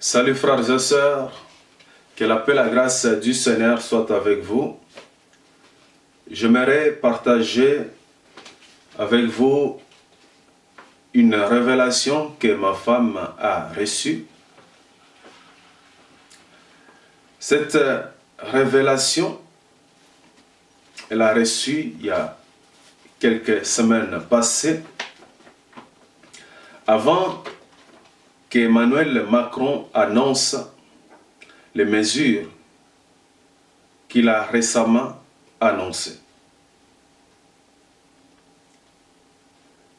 Salut frères et sœurs, que la paix et la grâce du Seigneur soient avec vous. J'aimerais partager avec vous une révélation que ma femme a reçue. Cette révélation, elle a reçue il y a quelques semaines passées, avant qu'Emmanuel Macron annonce les mesures qu'il a récemment annoncées.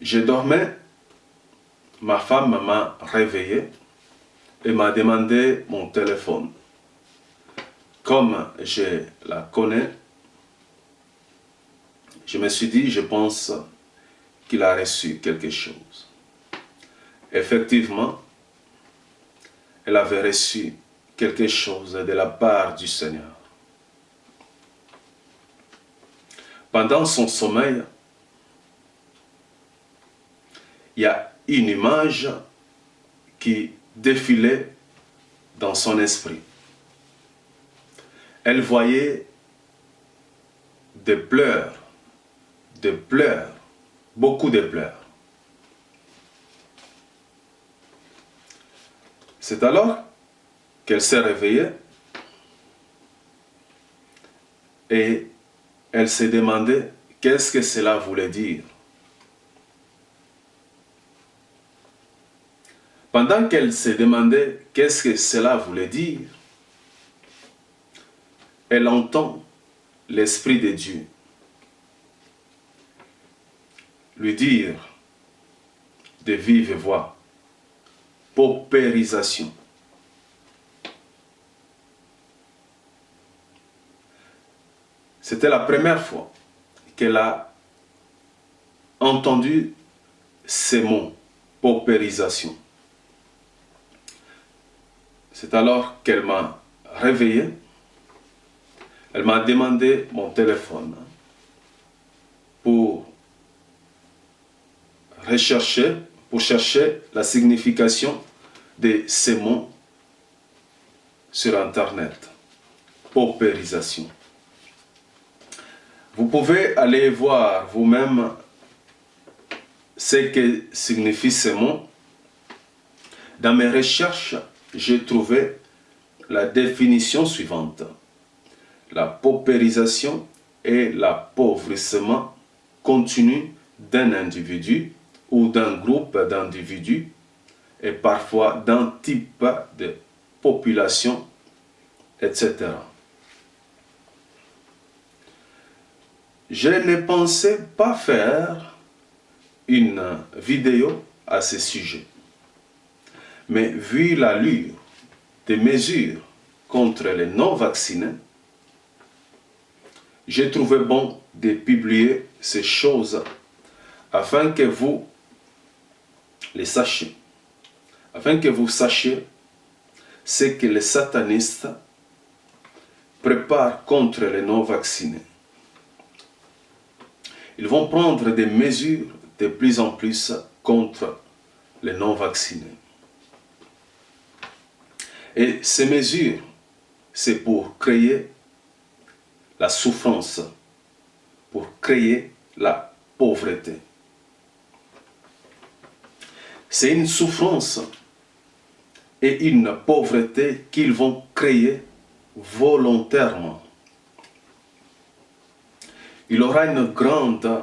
Je dormais, ma femme m'a réveillé et m'a demandé mon téléphone. Comme je la connais, je me suis dit, je pense qu'il a reçu quelque chose. Effectivement, elle avait reçu quelque chose de la part du Seigneur. Pendant son sommeil, il y a une image qui défilait dans son esprit. Elle voyait des pleurs, beaucoup de pleurs. C'est alors qu'elle s'est réveillée et elle s'est demandé qu'est-ce que cela voulait dire. Pendant qu'elle se demandait qu'est-ce que cela voulait dire, elle entend l'Esprit de Dieu lui dire de vive voix, paupérisation. C'était la première fois qu'elle a entendu ces mots, paupérisation. C'est alors qu'elle m'a réveillé. Elle m'a demandé mon téléphone pour chercher la signification de ces mots sur Internet. Paupérisation. Vous pouvez aller voir vous-même ce que signifient ces mots. Dans mes recherches, j'ai trouvé la définition suivante. La paupérisation est l'appauvrissement continu d'un individu ou d'un groupe d'individus et parfois d'un type de population, etc. Je ne pensais pas faire une vidéo à ce sujet. Mais vu l'allure des mesures contre les non-vaccinés, j'ai trouvé bon de publier ces choses afin que vous les sachiez. Afin que vous sachiez ce que les satanistes préparent contre les non-vaccinés. Ils vont prendre des mesures de plus en plus contre les non-vaccinés. Et ces mesures, c'est pour créer la souffrance, pour créer la pauvreté. C'est une souffrance et une pauvreté qu'ils vont créer volontairement. Il y aura une grande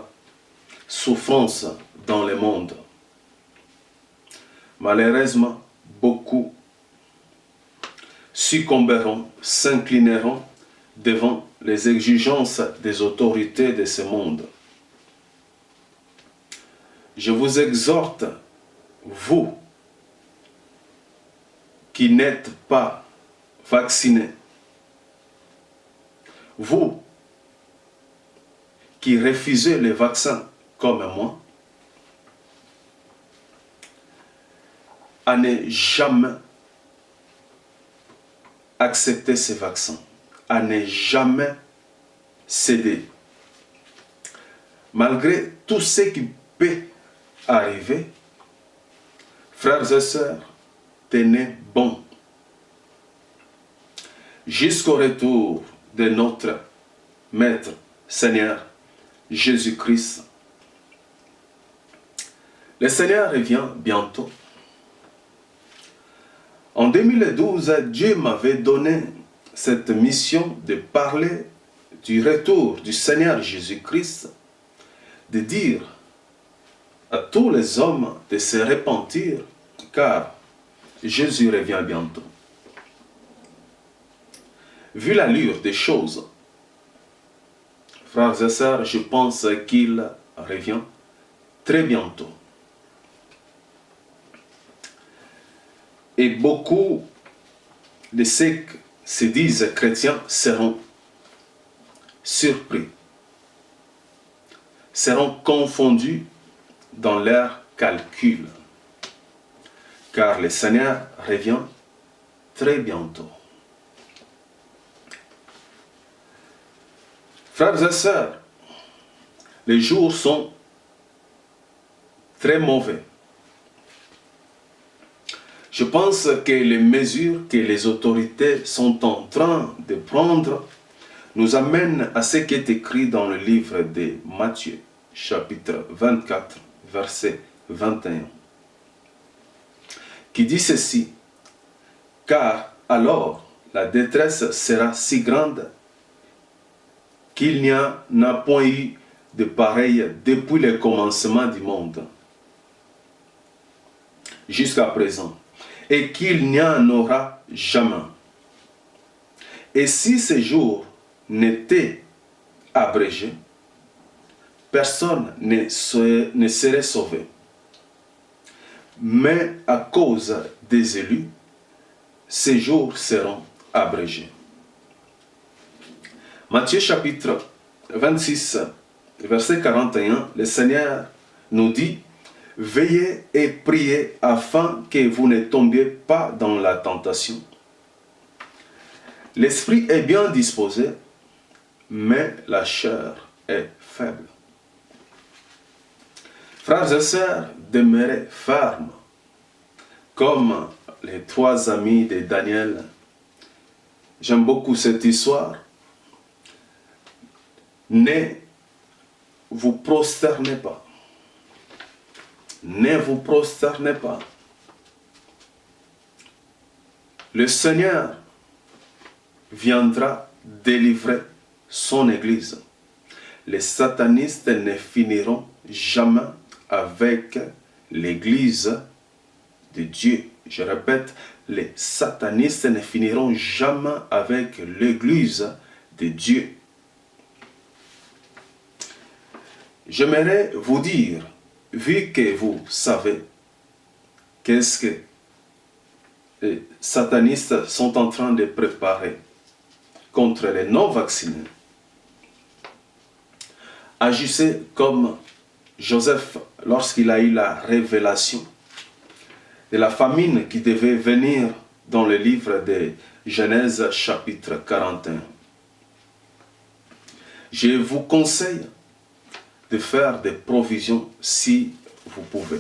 souffrance dans le monde. Malheureusement, beaucoup succomberont, s'inclineront devant les exigences des autorités de ce monde. Je vous exhorte, vous qui n'êtes pas vaccinés, vous qui refusez les vaccins comme moi, à ne jamais accepter ces vaccins, à ne jamais céder. Malgré tout ce qui peut arriver, frères et sœurs, tenez bon jusqu'au retour de notre Maître, Seigneur Jésus-Christ. Le Seigneur revient bientôt. En 2012, Dieu m'avait donné cette mission de parler du retour du Seigneur Jésus-Christ, de dire à tous les hommes de se repentir, car Jésus revient bientôt. Vu l'allure des choses, frères et sœurs, je pense qu'il revient très bientôt. Et beaucoup de ceux qui se disent chrétiens seront surpris, seront confondus dans leurs calculs, car le Seigneur revient très bientôt. Frères et sœurs, les jours sont très mauvais. Je pense que les mesures que les autorités sont en train de prendre nous amènent à ce qui est écrit dans le livre de Matthieu, chapitre 24, verset 21, qui dit ceci: « Car alors la détresse sera si grande qu'il n'y en a point eu de pareil depuis le commencement du monde jusqu'à présent, et qu'il n'y en aura jamais. Et si ces jours n'étaient abrégés, personne ne serait sauvé. Mais à cause des élus, ces jours seront abrégés. » Matthieu chapitre 26, verset 41, le Seigneur nous dit: « Veillez et priez afin que vous ne tombiez pas dans la tentation. L'esprit est bien disposé, mais la chair est faible. » Frères et sœurs, demeurez fermes, comme les 3 amis de Daniel. J'aime beaucoup cette histoire. Ne vous prosternez pas. Ne vous prosternez pas. Le Seigneur viendra délivrer son Église. Les satanistes ne finiront jamais avec l'Église de Dieu. Je répète, les satanistes ne finiront jamais avec l'Église de Dieu. J'aimerais vous dire, vu que vous savez qu'est-ce que les satanistes sont en train de préparer contre les non-vaccinés, agissez comme Joseph lorsqu'il a eu la révélation de la famine qui devait venir dans le livre de Genèse chapitre 41. Je vous conseille de faire des provisions si vous pouvez.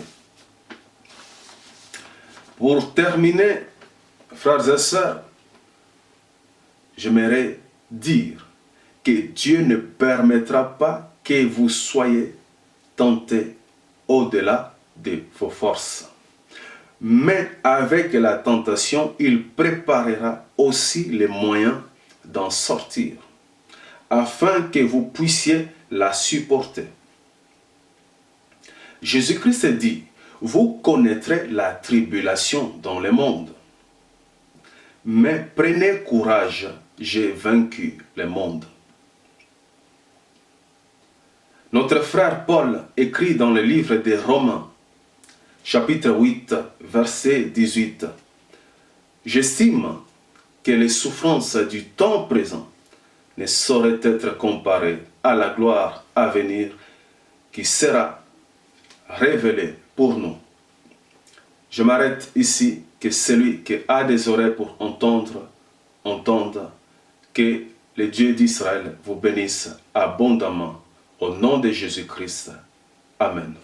Pour terminer, frères et sœurs, j'aimerais dire que Dieu ne permettra pas que vous soyez tentés au-delà de vos forces. Mais avec la tentation, il préparera aussi les moyens d'en sortir, afin que vous puissiez la supporter. Jésus-Christ dit: « Vous connaîtrez la tribulation dans le monde. Mais prenez courage, j'ai vaincu le monde. » Notre frère Paul écrit dans le livre des Romains, chapitre 8, verset 18, « J'estime que les souffrances du temps présent ne sauraient être comparées à la gloire à venir qui sera révélée pour nous. » Je m'arrête ici, que celui qui a des oreilles pour entendre, entende. Que le Dieu d'Israël vous bénisse abondamment. Au nom de Jésus-Christ. Amen.